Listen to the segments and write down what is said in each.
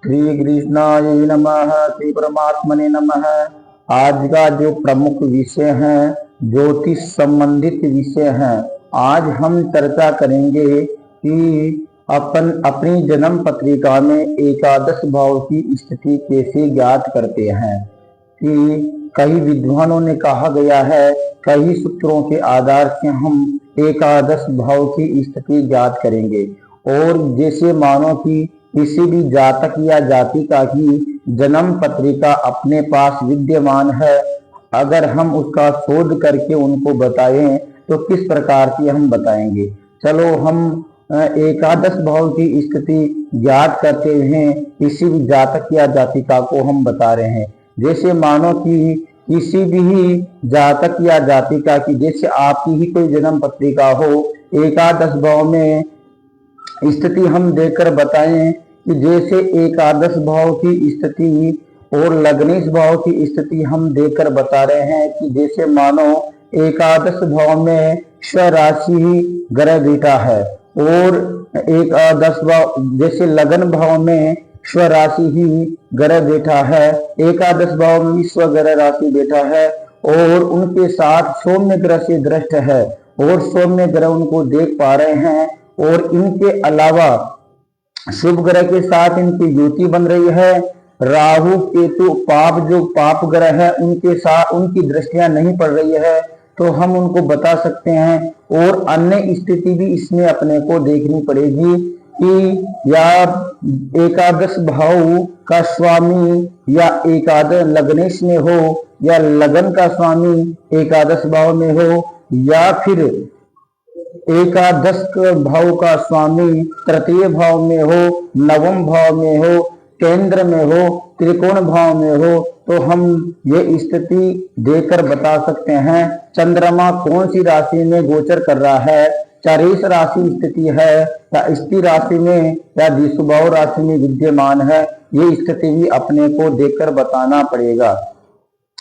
श्री कृष्णाय नमः। श्री परमात्मने नमः। आज का जो प्रमुख विषय है ज्योतिष संबंधित विषय है। आज हम चर्चा करेंगे कि अपनी जन्म पत्रिका में एकादश भाव की स्थिति कैसे ज्ञात करते हैं। कि कई विद्वानों ने कहा गया है, कई सूत्रों के आधार से हम एकादश भाव की स्थिति ज्ञात करेंगे। और जैसे मानो कि किसी भी जातक या जातिका की जन्म पत्रिका अपने पास विद्यमान है, अगर हम उसका शोध करके उनको बताएं तो किस प्रकार की हम बताएंगे। चलो हम एकादश भाव की स्थिति ज्ञात करते हुए किसी भी जातक या जातिका को हम बता रहे हैं। जैसे मानो कि किसी भी जातक या जातिका की, जैसे आपकी ही कोई जन्म पत्रिका हो, एकादश भाव में स्थिति हम देखकर बताएं कि जैसे एकादश भाव की स्थिति और लग्नेश भाव की स्थिति हम देखकर बता रहे हैं कि जैसे मानो एकादश भाव में स्वराशि ग्रह बैठा है और एकादश भाव जैसे लगन भाव में स्वराशि ही ग्रह बैठा है, एकादश भाव में स्वग्रह राशि बैठा है और उनके साथ सौम्य ग्रह से दृष्ट है और सौम्य ग्रह उनको देख पा रहे हैं। और इनके अलावा शुभ ग्रह के साथ इनकी युति बन रही है। राहु केतु जो पाप ग्रह है उनके साथ उनकी दृष्टियां नहीं पड़ रही है, तो हम उनको बता सकते हैं। और अन्य स्थिति भी इसमें अपने को देखनी पड़ेगी कि या एकादश भाव का स्वामी या एकादश लग्नेश में हो या लगन का स्वामी एकादश भाव में हो या फिर एकादश भाव का स्वामी तृतीय भाव में हो, नवम भाव में हो, केंद्र में हो, त्रिकोण भाव में हो, तो हम ये स्थिति देखकर बता सकते हैं। चंद्रमा कौन सी राशि में गोचर कर रहा है, चारेश राशि स्थिति है या स्थिर राशि में या द्विसुभाव राशि में विद्यमान है, ये स्थिति भी अपने को देखकर बताना पड़ेगा,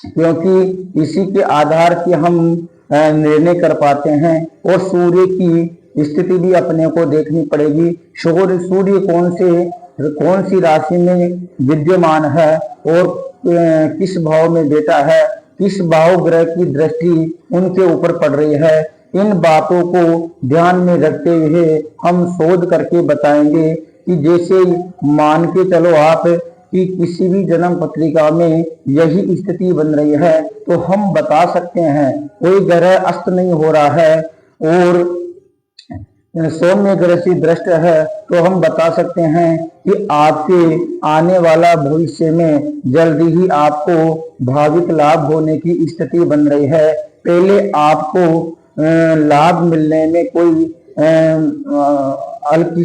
क्योंकि इसी के आधार से हम निर्णय कर पाते हैं। और सूर्य की स्थिति भी अपने को देखनी पड़ेगी। सूर्य कौन सी राशि में विद्यमान है और किस भाव में बैठा है, किस भाव ग्रह की दृष्टि उनके ऊपर पड़ रही है, इन बातों को ध्यान में रखते हुए हम शोध करके बताएंगे। कि जैसे मान के चलो आप कि किसी भी जन्म पत्रिका में यही स्थिति बन रही है, तो हम बता सकते हैं कोई ग्रह अस्त नहीं हो रहा है और सौम्य ग्रह से दृष्ट है, तो हम बता सकते हैं कि आपके आने वाला भविष्य में जल्दी ही आपको भाविक लाभ होने की स्थिति बन रही है। पहले आपको लाभ मिलने में कोई हल्की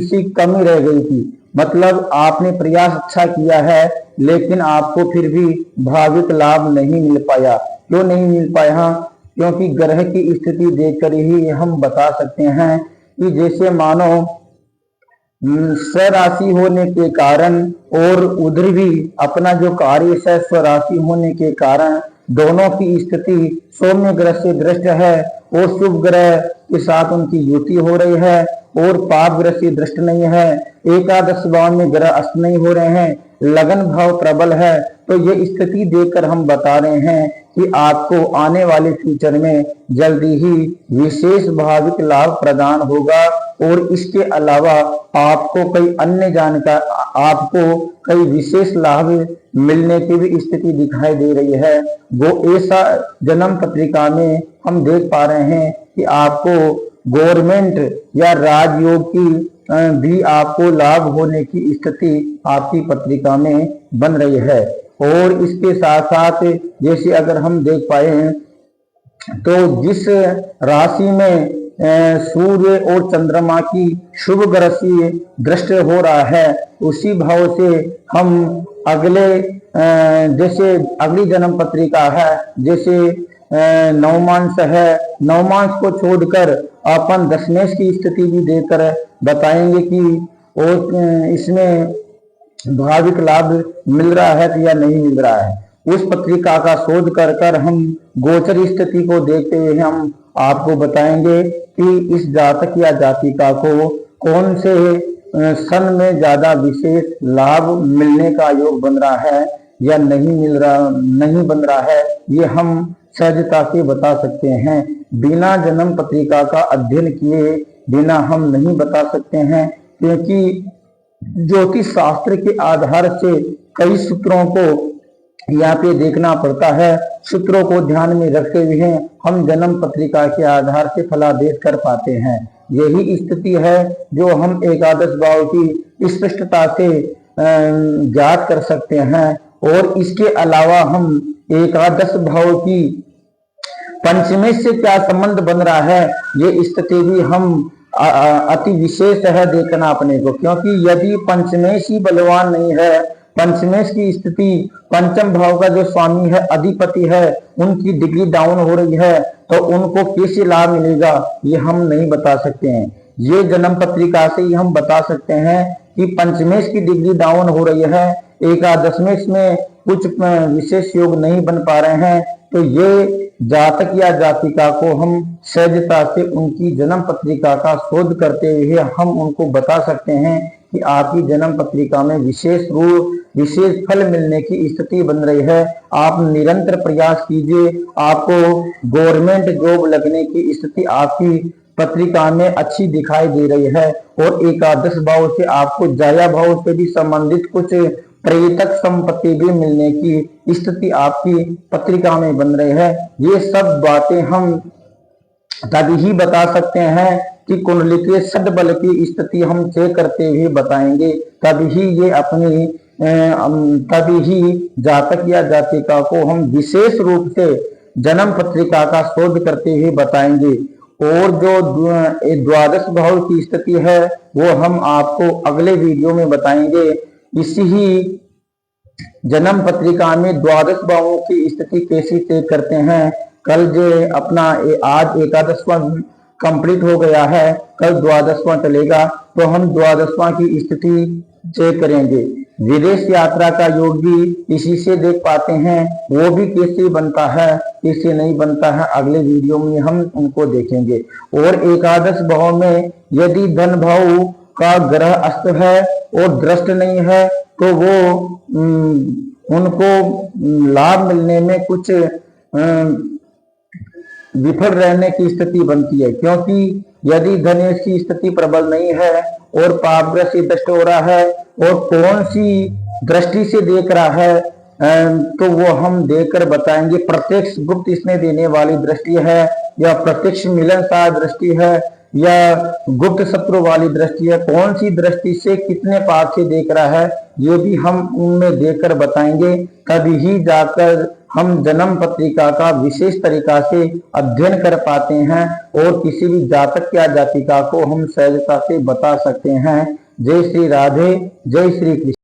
सी कमी रह गई थी, मतलब आपने प्रयास अच्छा किया है लेकिन आपको फिर भी भाविक लाभ नहीं मिल पाया। क्यों नहीं मिल पाया? क्योंकि ग्रह की स्थिति देखकर ही हम बता सकते हैं कि जैसे मानो स्वराशि होने के कारण और उधर भी अपना जो कार्य है स्वराशि होने के कारण दोनों की स्थिति सौम्य ग्रह से दृष्ट है और शुभ ग्रह के साथ उनकी युति हो रही है और पाप ग्रह से दृष्ट नहीं है। एकादश भाव में ग्रह अस्त नहीं हो रहे हैं, लगन भाव प्रबल है। तो ये स्थिति देखकर हम बता रहे हैं कि आपको आने वाले फ्यूचर में जल्दी ही विशेष भाविक लाभ प्रदान होगा। और इसके अलावा आपको कई विशेष लाभ मिलने की भी स्थिति दिखाई दे रही है। वो ऐसा जन्म पत्रिका में हम देख पा रहे हैं कि आपको गवर्नमेंट या राजयोग की भी आपको लाभ होने की स्थिति आपकी पत्रिका में बन रही है। और इसके साथ साथ जैसे अगर हम देख पाए तो जिस राशि में सूर्य और चंद्रमा की शुभ ग्रह से दृष्टि हो रहा है, उसी भाव से हम जैसे अगली जन्म पत्रिका है, जैसे नवमांश है, नवमांश को छोड़कर अपन दशमेश की स्थिति भी देकर बताएंगे कि और इसमें भाविक लाभ मिल रहा है या नहीं मिल रहा है। उस पत्रिका का शोध कर हम गोचर स्थिति को देखते हुए हम आपको बताएंगे कि इस जातक या जातिका को कौन से सन में ज्यादा विशेष लाभ मिलने का योग बन रहा है या नहीं बन रहा है, ये हम सहजता से बता सकते हैं। बिना जन्म पत्रिका का अध्ययन किए बिना हम नहीं बता सकते हैं, क्योंकि ज्योतिष शास्त्र के आधार से कई सूत्रों को यहाँ पे देखना पड़ता है। सूत्रों को ध्यान में रखते हुए हम जन्म पत्रिका के आधार से फलादेश कर पाते हैं। यही स्थिति है जो हम एकादश भाव की स्पष्टता से ज्ञात कर सकते हैं। और इसके अलावा हम एकादश भाव की पंचमेश से क्या संबंध बन रहा है, ये स्थिति भी हम अति विशेष है देखना अपने को, क्योंकि यदि पंचमेश ही बलवान नहीं है, पंचमेश की स्थिति पंचम भाव का जो स्वामी है, अधिपति है, उनकी डिग्री डाउन हो रही है, तो उनको कैसे लाभ मिलेगा ये हम नहीं बता सकते हैं। ये जन्म पत्रिका से ही हम बता सकते हैं कि पंचमेश की डिग्री डाउन हो रही है, एकादशमेश में कुछ विशेष योग नहीं बन पा रहे हैं, तो ये जातक या जातिका को हम सहजता से उनकी जन्म पत्रिका का शोध करते हुए हम उनको बता सकते हैं कि आपकी जन्म पत्रिका में विशेष फल मिलने की स्थिति बन रही है। आप निरंतर प्रयास कीजिए, आपको गवर्नमेंट जॉब लगने की स्थिति आपकी पत्रिका में अच्छी दिखाई दे रही है। और एकादश भाव से आपको जाया भाव से भी संबंधित कुछ प्रेतक संपत्ति भी मिलने की स्थिति आपकी पत्रिका में बन रही है। ये सब बातें हम तभी ही बता सकते हैं कि कुंडली के षड्बल की स्थिति हम चेक करते हुए बताएंगे, तभी ही ये अपनी तभी ही जातक या जातिका को हम विशेष रूप से जन्म पत्रिका का शोध करते हुए बताएंगे। और जो द्वादश भाव की स्थिति है वो हम आपको अगले वीडियो में बताएंगे। इसी ही जन्म पत्रिका में द्वादश भावों की स्थिति कैसे चेक करते हैं, कल जो अपना आज एकादशवां कंप्लीट हो गया है, कल द्वादशवां चलेगा, तो हम द्वादशवां की स्थिति चेक करेंगे। विदेश यात्रा का योग भी इसी से देख पाते हैं, वो भी कैसे बनता है कैसे नहीं बनता है, अगले वीडियो में हम उनको देखेंगे। और एकादश भाव में यदि धन भाव का ग्रह अस्त है और दृष्ट नहीं है, तो वो उनको लाभ मिलने में कुछ विफल रहने की स्थिति बनती है, क्योंकि यदि धनेश की स्थिति प्रबल नहीं है और पापग्रह से दृष्ट हो रहा है और कौन सी दृष्टि से देख रहा है, तो वो हम देखकर बताएंगे। प्रत्यक्ष गुप्त इसने देने वाली दृष्टि है या प्रत्यक्ष मिलनसार दृष्टि है या गुप्त शत्रु वाली दृष्टि है, कौन सी दृष्टि से कितने पाप से देख रहा है, ये भी हम उनमें देखकर बताएंगे। तभी ही जाकर हम जन्म पत्रिका का विशेष तरीका से अध्ययन कर पाते हैं और किसी भी जातक या जातिका को हम सहजता से बता सकते हैं। जय श्री राधे, जय श्री कृष्ण।